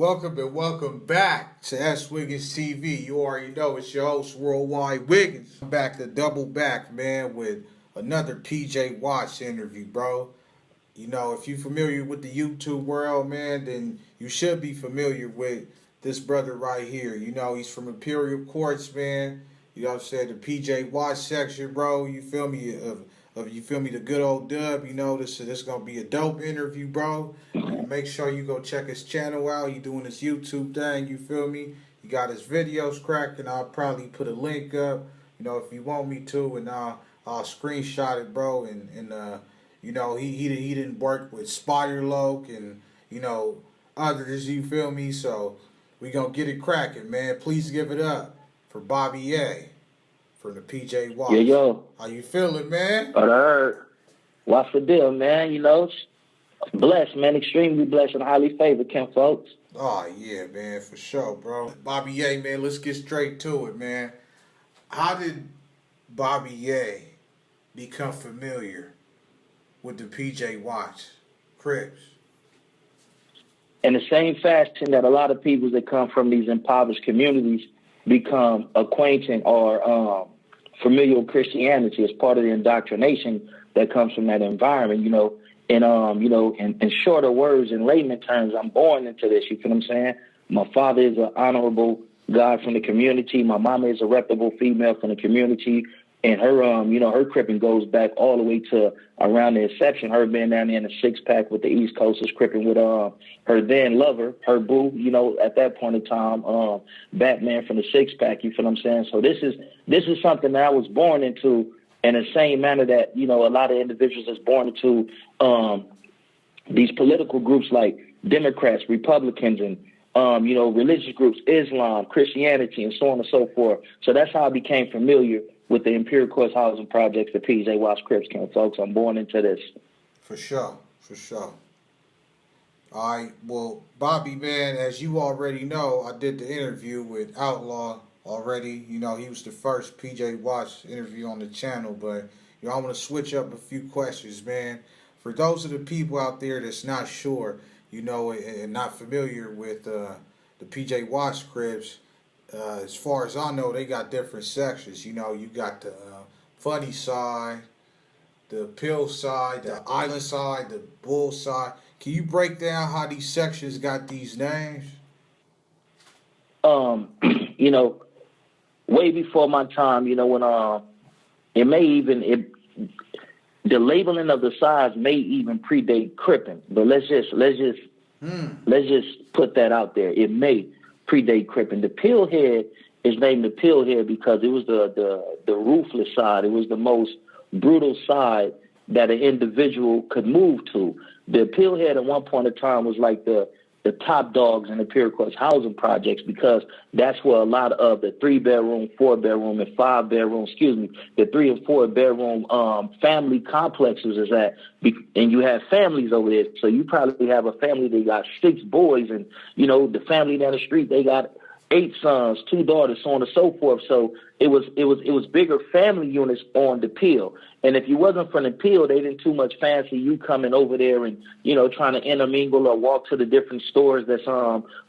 Welcome and welcome back to S.WigginsTV. You already know it's your host, Worldwide Wiggins. I'm back to double back, man, with another PJ Watts interview, bro. You know, if you're familiar with the YouTube world, man, then you should be familiar with this brother right here. You know, he's from Imperial Courts, man. You know what I'm saying? The PJ Watts section, bro. You feel me? You feel me? The good old dub. You know, this is gonna be a dope interview, bro. Make sure you go check his channel out. He doing his YouTube thing. You feel me? He got his videos cracking. I'll probably put a link up. You know, if you want me to, and I'll screenshot it, bro. And you know, he didn't work with Spiderloak and you know others. You feel me? So we gonna get it cracking, man. Please give it up for Bobby A. From the PJ Watts. Yo. How you feeling, man? I heard. What's the deal, man? You know, blessed, man. Extremely blessed and highly favored, Ken folks. Oh, yeah, man, for sure, bro. Bobby A, man, let's get straight to it, man. How did Bobby A become familiar with the PJ Watts Crips? In the same fashion that a lot of people that come from these impoverished communities become acquainted or familiar with Christianity as part of the indoctrination that comes from that environment, you know. And, you know, in shorter words, in layman terms, I'm born into this, you feel what I'm saying? My father is an honorable guy from the community. My mama is a reputable female from the community. And her, you know, her cripping goes back all the way to around the inception. Her being down there in a six-pack with the East Coasters, cripping with her then lover, her boo, you know, at that point in time, Batman from the six-pack, you feel what I'm saying? So this is something that I was born into in the same manner that, you know, a lot of individuals is born into these political groups like Democrats, Republicans, and, you know, religious groups, Islam, Christianity, and so on and so forth. So that's how I became familiar with the Imperial Courts housing projects, the PJ Watts Crips, folks. I'm born into this. For sure, for sure. All right, well, Bobby, man, as you already know, I did the interview with Outlaw already. You know, he was the first PJ Watts interview on the channel, but, you know, I want to switch up a few questions, man. For those of the people out there that's not sure, you know, and not familiar with the PJ Watts Crips, as far as I know, they got different sections. You know, you got the funny side, the pill side, the island side, the bull side. Can you break down how these sections got these names? You know, way before my time, you know, when the labeling of the sides may even predate cripping. But let's just put that out there. It may predate cripping. The pillhead is named the pillhead because it was the ruthless side. It was the most brutal side that an individual could move to. The pillhead at one point in time was like the top dogs in the Imperial Courts housing projects because that's where a lot of the 3-bedroom, 4-bedroom, and 5-bedroom, the 3 and 4-bedroom family complexes is at. And you have families over there. So you probably have a family that got 6 boys, and, you know, the family down the street, they got 8 sons, 2 daughters, so on and so forth. So it was bigger family units on the Peel. And if you wasn't from the Peel, they didn't too much fancy you coming over there and, you know, trying to intermingle or walk to the different stores that's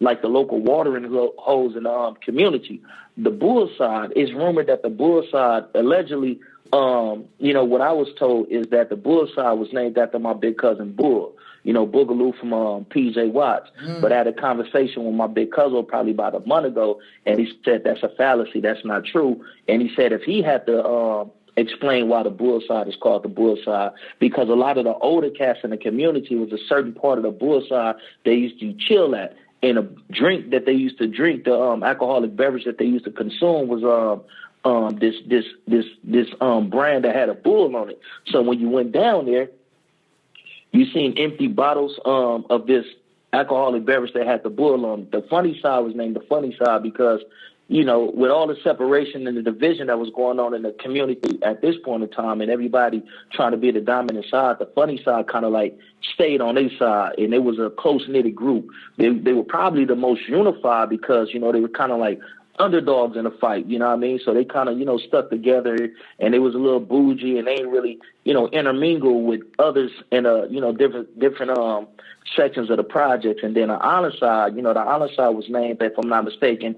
like the local watering holes in the community. The Bull side, is rumored that the Bull side allegedly, you know, what I was told is that the Bull side was named after my big cousin Bull. You know, Boogaloo from PJ Watts. But I had a conversation with my big cousin probably about a month ago, and he said that's a fallacy, that's not true. And he said if he had to explain why the Bull side is called the Bull side, because a lot of the older cats in the community was a certain part of the Bull side they used to chill at. And a drink that they used to drink, the alcoholic beverage that they used to consume was this brand that had a bull on it. So when you went down there, you seen empty bottles of this alcoholic beverage that had the bull on it. The funny side was named the funny side because, you know, with all the separation and the division that was going on in the community at this point in time and everybody trying to be the dominant side, the funny side kind of like stayed on their side, and it was a close-knitted group. They were probably the most unified because, you know, they were kind of like underdogs in the fight, you know what I mean? So they kind of, stuck together, and they was a little bougie, and they ain't really, intermingle with others in different sections of the projects. And then the island side, the island side was named, if I'm not mistaken,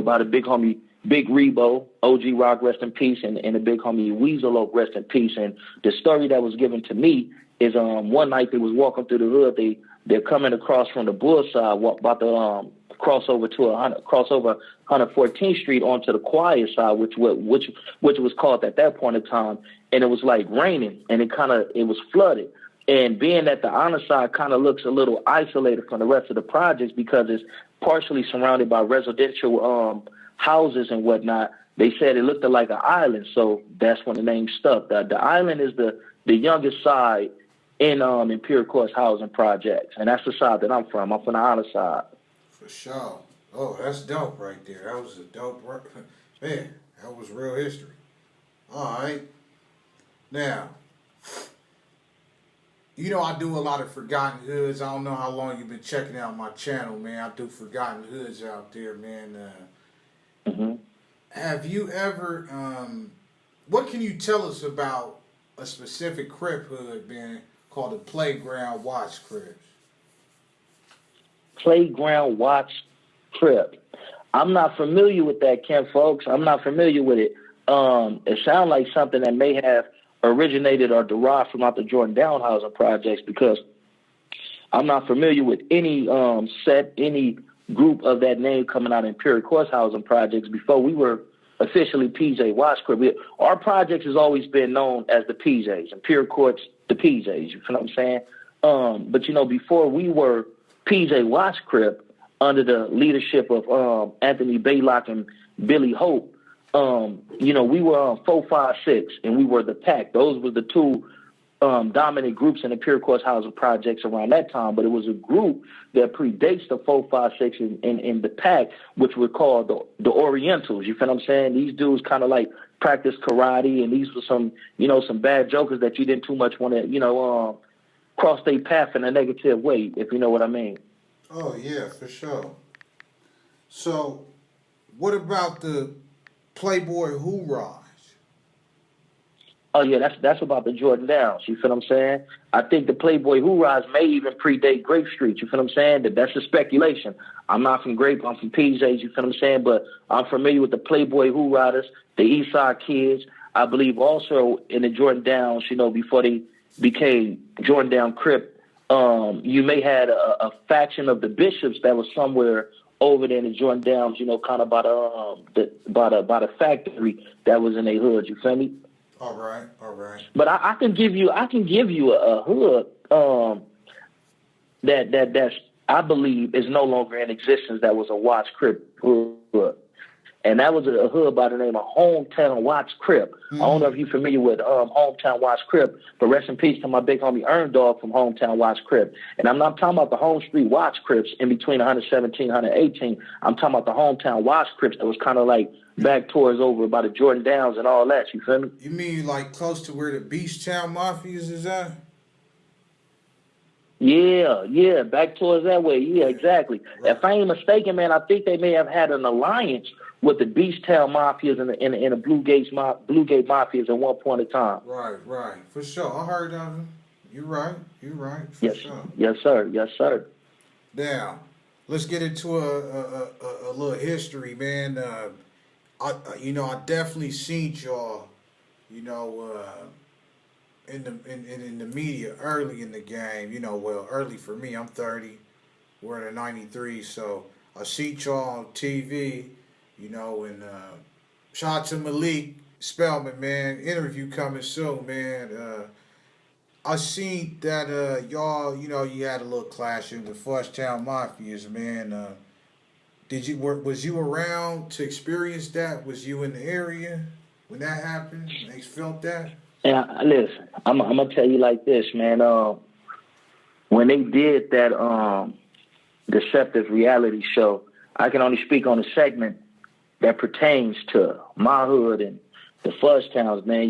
by the big homie Big Rebo, OG Rock, rest in peace, and the big homie Weasel Oak, rest in peace. And the story that was given to me is one night they was walking through the hood, they're coming across from the Bull side, about to crossover 114th Street onto the Quiet side, which was called at that point in time, and it was like raining, and it was flooded. And being that the honor side kind of looks a little isolated from the rest of the projects because it's partially surrounded by residential houses and whatnot, they said it looked like an island, so that's when the name stuck. The island is the youngest side in Imperial Courts housing projects, and that's the side that I'm from. I'm from the honor side. For sure. Oh, that's dope right there. That was a dope man. That was real history. All right. Now, I do a lot of Forgotten Hoods. I don't know how long you've been checking out my channel, man. I do Forgotten Hoods out there, man. Have you ever, what can you tell us about a specific Crip hood, man, called the Playground Watch Crips? Playground Watch Crip. I'm not familiar with that, Ken, folks. I'm not familiar with it. It sounds like something that may have originated or derived from out the Jordan Down housing projects, because I'm not familiar with any any group of that name coming out of Imperial Courts housing projects before we were officially PJ Watch Crip. Our projects has always been known as the PJs, Imperial Courts, the PJs. You know what I'm saying? But before we were PJ Watch Crip, under the leadership of Anthony Baylock and Billy Hope, we were 456, and we were the Pack. Those were the two dominant groups in the Imperial Courts housing projects around that time. But it was a group that predates the 456 in the Pack, which were called the Orientals. You feel what I'm saying? These dudes kind of like practice karate, and these were some bad jokers that you didn't too much want to cross their path in a negative way, if you know what I mean. Oh, yeah, for sure. So, what about the Playboy Hoorahs? Oh, yeah, that's about the Jordan Downs, you feel what I'm saying? I think the Playboy Hoorahs may even predate Grape Street, you feel what I'm saying? That's a speculation. I'm not from Grape, I'm from PJs, you feel what I'm saying? But I'm familiar with the Playboy Hoorahs, the Eastside Kids. I believe also in the Jordan Downs, before they became Jordan Down Crip, you may had a faction of the Bishops that was somewhere over there in the Jordan Downs, kind of by the factory that was in a hood. You feel me? All right. But I can give you a hood that's I believe is no longer in existence. That was a Watch Crip hood. And that was a hood by the name of Hometown Watch Crip. Mm-hmm. I don't know if you're familiar with Hometown Watch Crip, but rest in peace to my big homie Earn Dog from Hometown Watch Crip. And I'm not talking about the Home Street Watch Crips in between 117, 118. I'm talking about the Hometown Watch Crips that was kind of like back towards over by the Jordan Downs and all that. You feel me? You mean like close to where the Beach Town Mafias is at? Yeah, back towards that way. Yeah, exactly. Right. If I ain't mistaken, man, I think they may have had an alliance with the Beach Town Mafias and the Blue Gate Mafias at one point in time. Right. For sure. I heard of them. You're right. For sure. Yes, sir. Now, let's get into a little history, man. I definitely seen y'all, in the media early in the game. Early for me. I'm 30. We're in '93, so I seen y'all on TV. And shout out to Malik Spellman, man. Interview coming soon, man. I seen that y'all, you had a little clash in the Flushtown Mafias, man. Was you around to experience that? Was you in the area when that happened? They felt that? Yeah, listen, I'm gonna tell you like this, man. When they did that deceptive reality show, I can only speak on a segment that pertains to my hood and the Fudge Towns, man.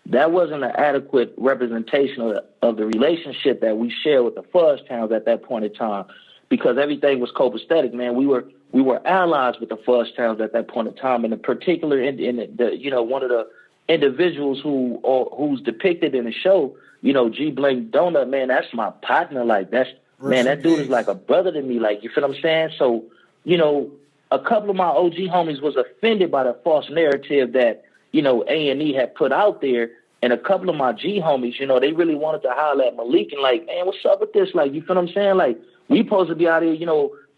That wasn't an adequate representation of the relationship that we shared with the Fudge Towns at that point in time, because everything was copacetic, man. We we were allies with the Fudge Towns at that point in time. And in particular, in the one of the individuals who's depicted in the show, G Blank Donut, man, that's my partner. Like that dude is like a brother to me. Like, you feel what I'm saying? So, a couple of my OG homies was offended by the false narrative that, A&E had put out there. And a couple of my G homies, they really wanted to holler at Malik and like, man, what's up with this? Like, you feel what I'm saying? Like, we supposed to be out here,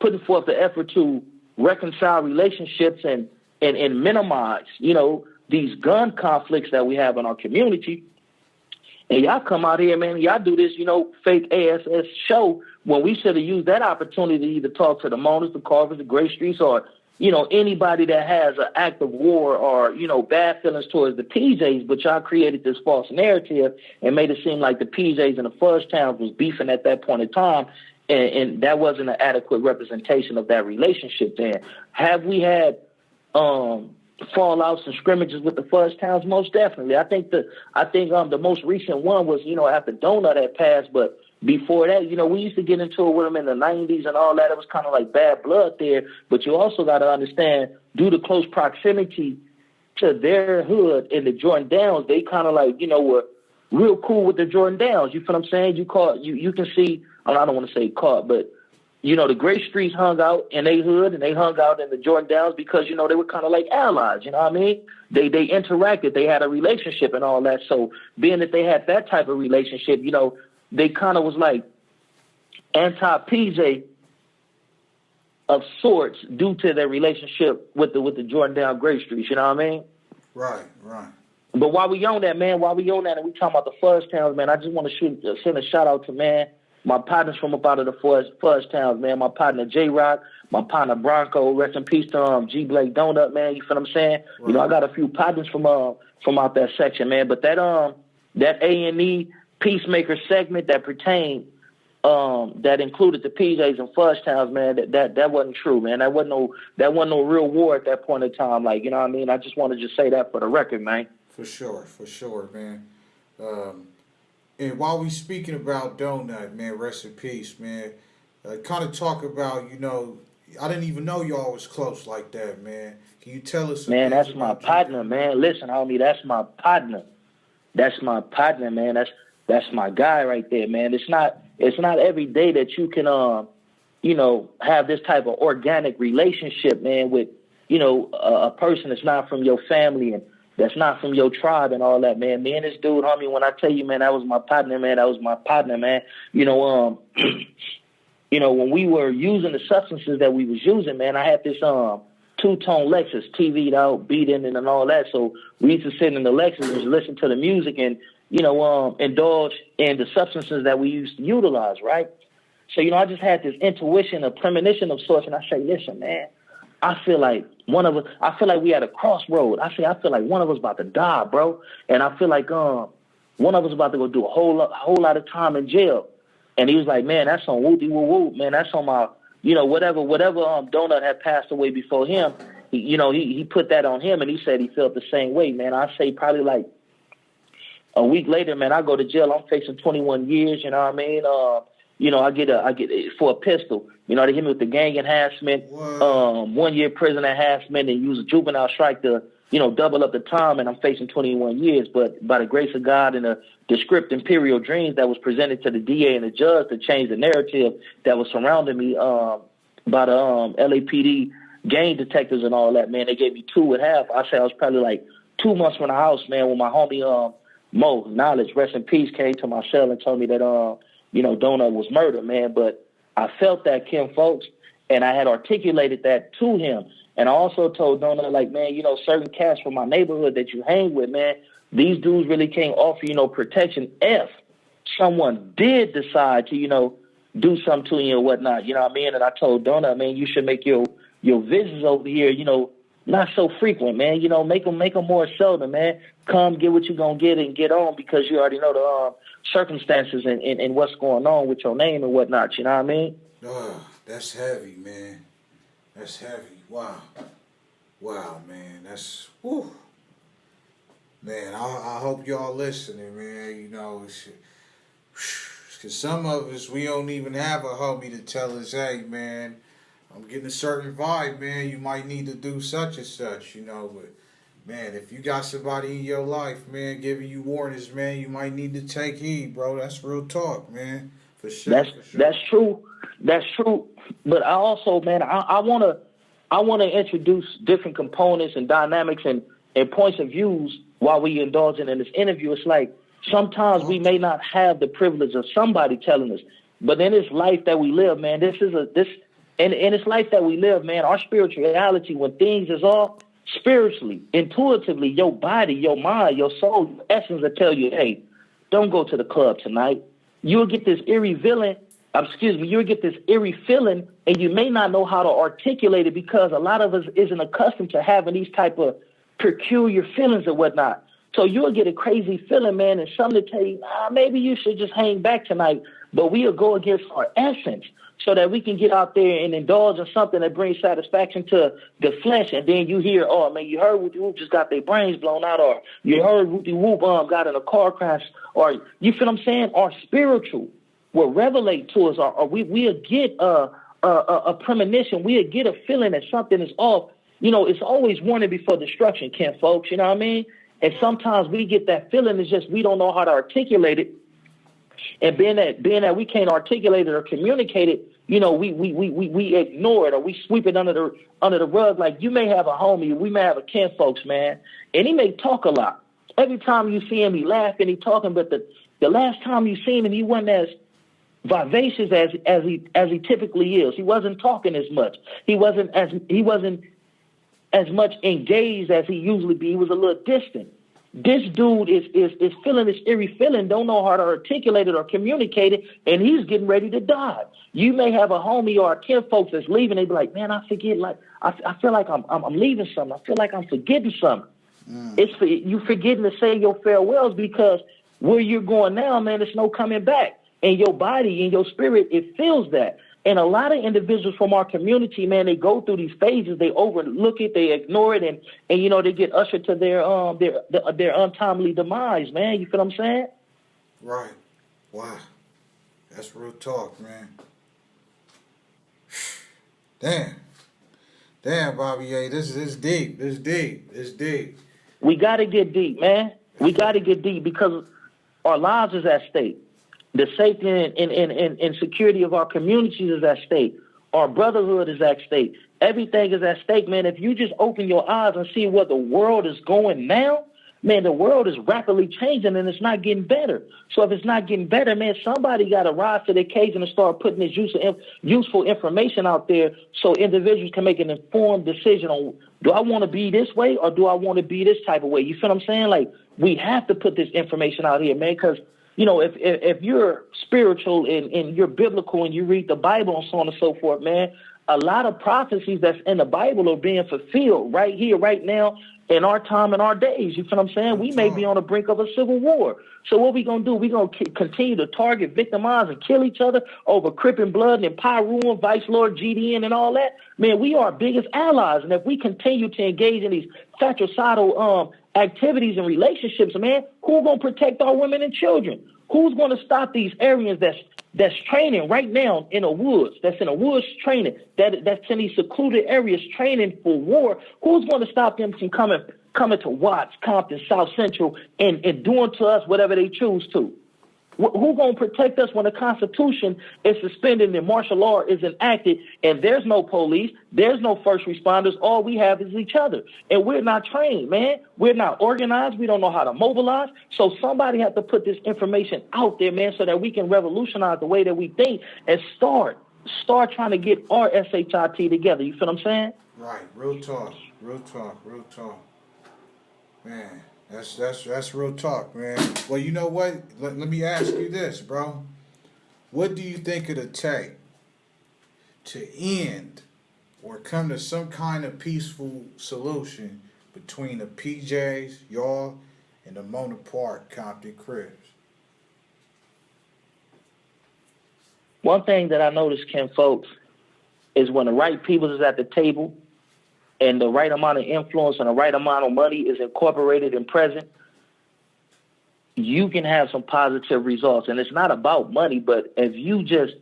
putting forth the effort to reconcile relationships and minimize, these gun conflicts that we have in our community. And y'all come out here, man, y'all do this, fake ASS show when we should have used that opportunity to either talk to the Monas, the Carvers, the Gray Streets, or, anybody that has an act of war or, bad feelings towards the PJs. But y'all created this false narrative and made it seem like the PJs and the Fudge Towns was beefing at that point in time. And that wasn't an adequate representation of that relationship then. Have we had fallouts and scrimmages with the Fudge Towns? Most definitely. I think the most recent one was, after Donut had passed, but before that, we used to get into it with them in the 90s and all that. It was kind of like bad blood there. But you also got to understand, due to close proximity to their hood in the Jordan Downs, they kind of like, were real cool with the Jordan Downs. You feel what I'm saying? You can see, I don't want to say caught, but the Gray Streets hung out in their hood and they hung out in the Jordan Downs because, they were kind of like allies, you know what I mean? They interacted, they had a relationship and all that. So being that they had that type of relationship, they kind of was like anti-PJ of sorts due to their relationship with the Jordan Down Gray Streets, you know what I mean? Right. But while we on that, and we talking about the Fudge Towns, man, I just want to send a shout out to, man, my partners from about of the Fudge Towns, man. My partner J-Rock, my partner Bronco, rest in peace to G Blake Donut, man. You feel what I'm saying? Right. I got a few partners from out that section, man. But that A&E Peacemaker segment that pertained that included the PJs and Fudge Towns, man, that wasn't true, man. That wasn't no real war at that point in time. Like, you know what I mean? I just want to just say that for the record, man. For sure, man. And while we speaking about Donut, man, rest in peace, man. Kind of talk about, I didn't even know y'all was close like that, man. Can you tell us? Man, that's my partner, man. Listen, homie, that's my partner. That's my partner, man. That's my guy right there, man. It's not every day that you can, have this type of organic relationship, man, with, a person that's not from your family and that's not from your tribe and all that, man. Me and this dude, homie, when I tell you, man, that was my partner, man. When we were using the substances that we was using, man, I had this two-tone Lexus, TV'd out, beaten and all that. So we used to sit in the Lexus and listen to the music and, indulge in the substances that we used to utilize, right? So, I just had this intuition, a premonition of sorts, and I say, listen, man, I feel like we at a crossroad. I feel like one of us about to die, bro. And I feel like one of us about to go do a whole lot of time in jail. And he was like, man, that's on whoopty woo woo, man. That's on my, whatever Donut had passed away before him. He put that on him, and he said he felt the same way, man. I say probably like a week later, man, I go to jail. I'm facing 21 years. You know what I mean? I get for a pistol. They hit me with the gang enhancement, 1 year prison enhancement, and use a juvenile strike to, double up the time, and I'm facing 21 years. But by the grace of God and the script Imperial Dreams that was presented to the DA and the judge to change the narrative that was surrounding me by the LAPD gang detectives and all that, man, they gave me 2.5. I say I was probably like 2 months from the house, man, when my homie Mo Knowledge, rest in peace, came to my cell and told me that Donut was murdered, man. But I felt that, Kim, folks, and I had articulated that to him. And I also told Donut, like, man, certain cats from my neighborhood that you hang with, man, these dudes really can't offer you no protection if someone did decide to, do something to you or whatnot, you know what I mean? And I told Donut, man, you should make your visits over here, not so frequent, man. Make them more seldom, man. Come get what you're going to get and get on because you already know the circumstances and what's going on with your name and whatnot, you know what I mean? Oh, that's heavy, man. That's heavy. Wow, man. That's, whew. Man, I hope y'all listening, man. Because some of us, we don't even have a homie to tell us, hey, man, I'm getting a certain vibe, man. You might need to do such and such, you know. But man, if you got somebody in your life, man, giving you warnings, man, you might need to take heed, bro. That's real talk, man. For sure, That's for sure. that's true. That's true. But I also, man, I wanna introduce different components and dynamics and points of views while we indulging in this interview. It's like sometimes we Talk may to not have the privilege of somebody telling us, but in this life that we live, man, this is a this and in this life that we live, man, our spirituality, when things is off, spiritually, intuitively, your body, your mind, your soul, your essence will tell you, hey, don't go to the club tonight. You'll get this you'll get this eerie feeling, and you may not know how to articulate it because a lot of us isn't accustomed to having these type of peculiar feelings and whatnot. So you'll get a crazy feeling, man, and something to tell you, maybe you should just hang back tonight. But we'll go against our essence so that we can get out there and indulge in something that brings satisfaction to the flesh. And then you hear, oh, man, you heard Whoopty Whoop just got their brains blown out, or you heard Whoopty Whoop got in a car crash, or you feel what I'm saying? Our spiritual will revelate to us, or we'll get a premonition. We'll get a feeling that something is off. You know, it's always warning before destruction, Ken, folks. You know what I mean? And sometimes we get that feeling. It's just we don't know how to articulate it. And being that we can't articulate it or communicate it, you know, we ignore it or we sweep it under the rug. Like you may have a homie, we may have a kin folks, man, and he may talk a lot. Every time you see him, he laughing, he talking, but the last time you seen him, he wasn't as vivacious as he typically is. He wasn't talking as much. He wasn't as much engaged as he usually be. He was a little distant. This dude is feeling this eerie feeling, don't know how to articulate it or communicate it, and he's getting ready to die. You may have a homie or a kin folks that's leaving. They be like, man, I forget. Like I feel like I'm leaving something. I feel like I'm forgetting something. You forgetting to say your farewells because where you're going now, man, there's no coming back. And your body and your spirit, it feels that. And a lot of individuals from our community, man, they go through these phases. They overlook it, they ignore it, and you know they get ushered to their untimely demise, man. You feel what I'm saying? right. Wow. That's real talk, man. Damn, Bobby. Hey, this is deep. This deep. This deep. We got to get deep, man. We got to get deep because our lives is at stake. The safety and security of our communities is at stake. Our brotherhood is at stake. Everything is at stake, man. If you just open your eyes and see where the world is going now, man, the world is rapidly changing and it's not getting better. So if it's not getting better, man, somebody got to rise to the occasion and start putting this useful information out there so individuals can make an informed decision on, do I want to be this way or do I want to be this type of way? You feel what I'm saying? Like, we have to put this information out here, man, because you know, if you're spiritual and you're biblical and you read the Bible and so on and so forth, man, a lot of prophecies that's in the Bible are being fulfilled right here, right now, in our time and our days. You feel what I'm saying? We may be on the brink of a civil war. So what we going to do? We're going to continue to target, victimize, and kill each other over Crip Blood and Pyruan, Vice Lord, GDN, and all that? Man, we are our biggest allies. And if we continue to engage in these fratricidal activities and relationships, man, who's going to protect our women and children? Who's going to stop these Aryans that's training right now in the woods, that's in the woods training, that's in these secluded areas training for war? Who's going to stop them from coming to Watts, Compton, South Central, and doing to us whatever they choose to? Who's going to protect us when the Constitution is suspended and martial law is enacted and there's no police, there's no first responders, all we have is each other. And we're not trained, man. We're not organized. We don't know how to mobilize. So somebody has to put this information out there, man, so that we can revolutionize the way that we think and start trying to get our SHIT together. You feel what I'm saying? Right. Real talk. Real talk. Real talk. Man. That's real talk, man. Well, you know what? Let me ask you this, bro. What do you think it'll take to end or come to some kind of peaceful solution between the PJs, y'all, and the Mona Park Compton Cribs? One thing that I noticed, Ken, folks, is when the right people is at the table and the right amount of influence and the right amount of money is incorporated and present, you can have some positive results. And it's not about money, but if you just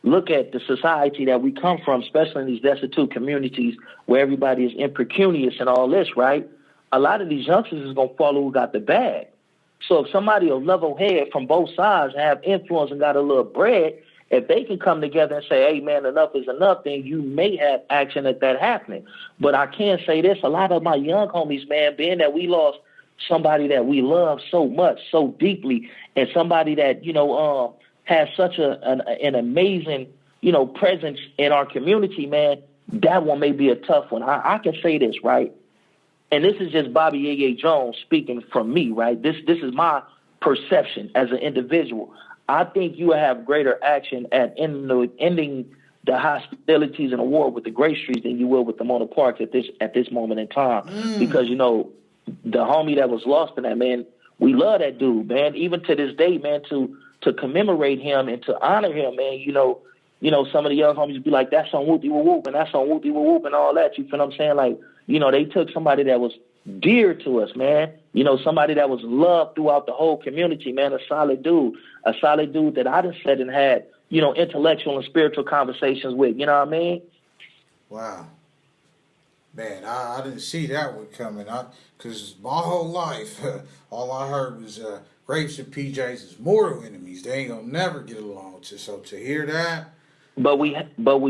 look at the society that we come from, especially in these destitute communities where everybody is impecunious and all this, right? A lot of these youngsters is going to follow who got the bag. So if somebody will level head from both sides and have influence and got a little bread, if they can come together and say, hey, man, enough is enough, then you may have action at that happening. But I can say this, a lot of my young homies, man, being that we lost somebody that we love so much, so deeply, and somebody that, has such an amazing, presence in our community, man, that one may be a tough one. I can say this, right? And this is just Bobby Yeye Jones speaking from me, right? This is my perception as an individual. I think you will have greater action at ending the hostilities and the war with the Gray Streets than you will with the Mona Parks at this moment in time. Because, the homie that was lost in that, man, we love that dude, man. Even to this day, man, to commemorate him and to honor him, man, some of the young homies be like, that's on Whoopty Whoop and that's on Whoopty Whoop and all that. You feel what I'm saying? Like, they took somebody that was dear to us, man. Somebody that was loved throughout the whole community, man, a solid dude that I done sat and had, intellectual and spiritual conversations with, you know what I mean? Wow. Man, I didn't see that one coming. Because my whole life, all I heard was Grapes and PJs is mortal enemies. They ain't gonna never get along. So to hear that. But we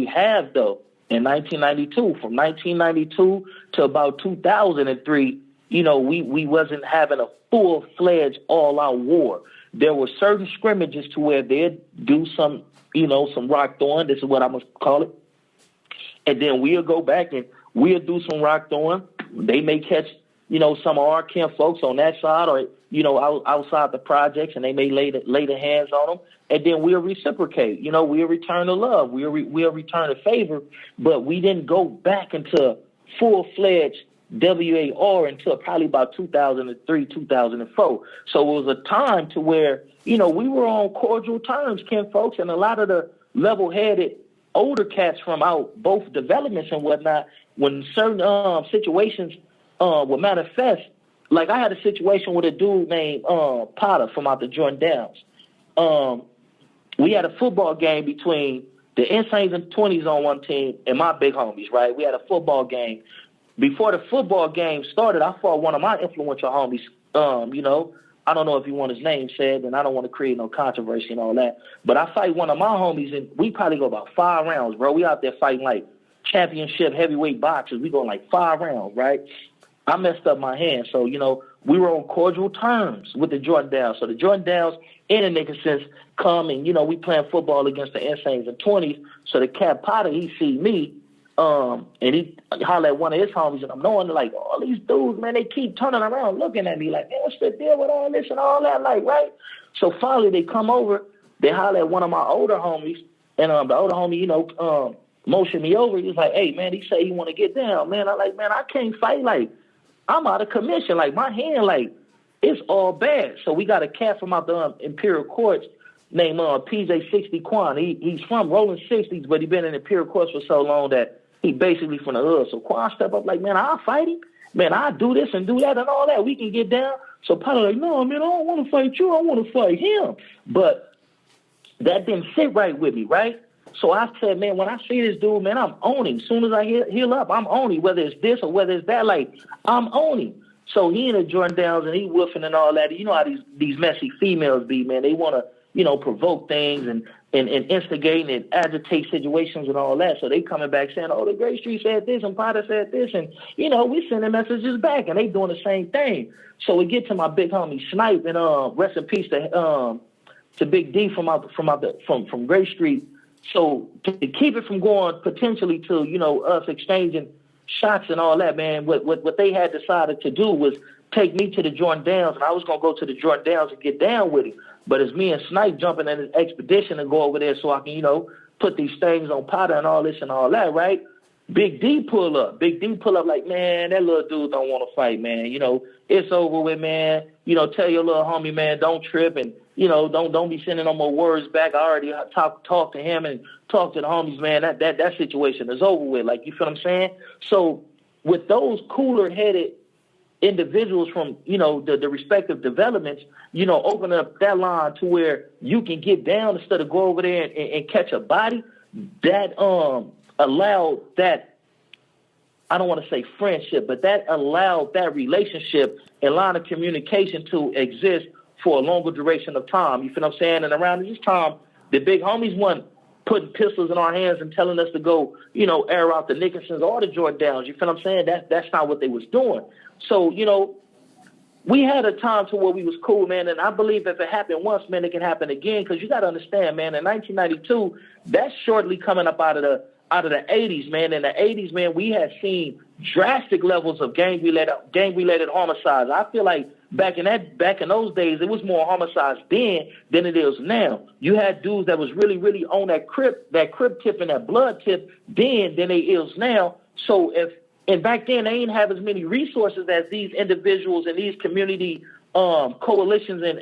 have, though, in 1992, from 1992 to about 2003, we wasn't having a full-fledged all-out war. There were certain scrimmages to where they'd do some rock throwing. This is what I'm going to call it. And then we'll go back and we'll do some rock throwing. They may catch, some of our camp folks on that side or, outside the projects, and they may lay the hands on them. And then we'll reciprocate. We'll return the love. We'll return the favor. But we didn't go back into full-fledged WAR until probably about 2003, 2004. So it was a time to where, we were on cordial terms, Ken folks, and a lot of the level-headed older cats from out both developments and whatnot, when certain situations would manifest, like I had a situation with a dude named Potter from out the Jordan Downs. We had a football game between the Insanes and 20s on one team and my big homies, right? We had a football game. Before the football game started, I fought one of my influential homies. I don't know if you want his name said, and I don't want to create no controversy and all that. But I fight one of my homies, and we probably go about 5 rounds, bro. We out there fighting like championship heavyweight boxers. We go like 5 rounds, right? I messed up my hand, so we were on cordial terms with the Jordan Downs. So the Jordan Downs, in a nigga sense, come and we playing football against the Insanes and 20s. So the Cat Potter, he see me. And he hollered at one of his homies, and I'm knowing, like, all these dudes, man, they keep turning around looking at me like, man, what's the deal with all this and all that, like, right? So finally they come over, they holler at one of my older homies, and the older homie, motioned me over. He was like, hey, man, he say he want to get down, man. I'm like, man, I can't fight. Like, I'm out of commission. Like, my hand, like, it's all bad. So we got a cat from out the Imperial Courts named PJ 60 Quan. He's from Rolling 60s, but he been in Imperial Courts for so long that he basically from the hood. So Quan step up like, man, I'll fight him. Man, I'll do this and do that and all that. We can get down. So Potter like, no, man, I don't want to fight you. I want to fight him. But that didn't sit right with me, right? So I said, man, when I see this dude, man, I'm owning. As soon as I heal up, I'm owning. Whether it's this or whether it's that, like, I'm owning. So he in the Jordan Downs and he woofing and all that. You know how these messy females be, man. They want to, provoke things and instigate and agitate situations and all that. So they coming back saying, oh, the Gray Street said this and Potter said this. And, we sending messages back and they doing the same thing. So we get to my big homie Snipe and rest in peace to Big D from Gray Street. So to keep it from going potentially to, us exchanging shots and all that, man, what they had decided to do was take me to the Jordan Downs, and I was going to go to the Jordan Downs and get down with it. But it's me and Snipe jumping in an expedition and go over there so I can, put these things on Potter and all this and all that, right? Big D pull up like, man, that little dude don't want to fight, man. It's over with, man. Tell your little homie, man, don't trip and, don't be sending no more words back. I already talked to him and talked to the homies, man. That situation is over with. Like, you feel what I'm saying? So with those cooler-headed individuals from, the respective developments, open up that line to where you can get down instead of go over there and catch a body, that allowed that, I don't want to say friendship, but that allowed that relationship and line of communication to exist for a longer duration of time. You feel what I'm saying? And around this time, the big homies weren't putting pistols in our hands and telling us to go, air out the Nickersons or the Jordans. You feel what I'm saying? That's not what they was doing. So, we had a time to where we was cool, man, and I believe if it happened once, man, it can happen again. Because you got to understand, man, in 1992, that's shortly coming up out of the 80s, man. In the 80s, man, we had seen drastic levels of gang-related homicides. I feel like back in those days, it was more homicides then than it is now. You had dudes that was really, really on that crib tip and that blood tip then than they is now. So and back then they didn't have as many resources as these individuals and these community coalitions and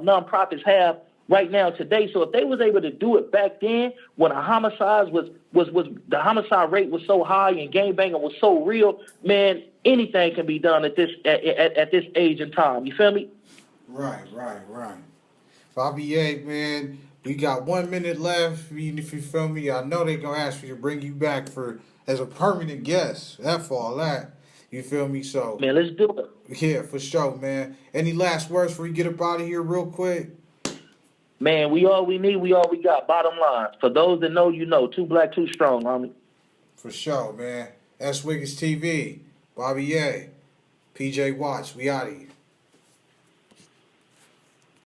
nonprofits have right now today. So if they was able to do it back then when a homicide was the homicide rate was so high and gangbanging was so real, man, anything can be done at this age and time. You feel me? Right. Bobby A, man, we got 1 minute left. If you feel me, I know they're gonna ask me to bring you back as a permanent guest. That's for all that. You feel me? So man, let's do it. Yeah, for sure, man. Any last words before we get up out of here real quick? Man, we all we need, we all we got. Bottom line. For those that know, you know. 2 Black, 2 Strong, homie. For sure, man. S.WigginsTV, Bobby A, PJ Watts, we out of here.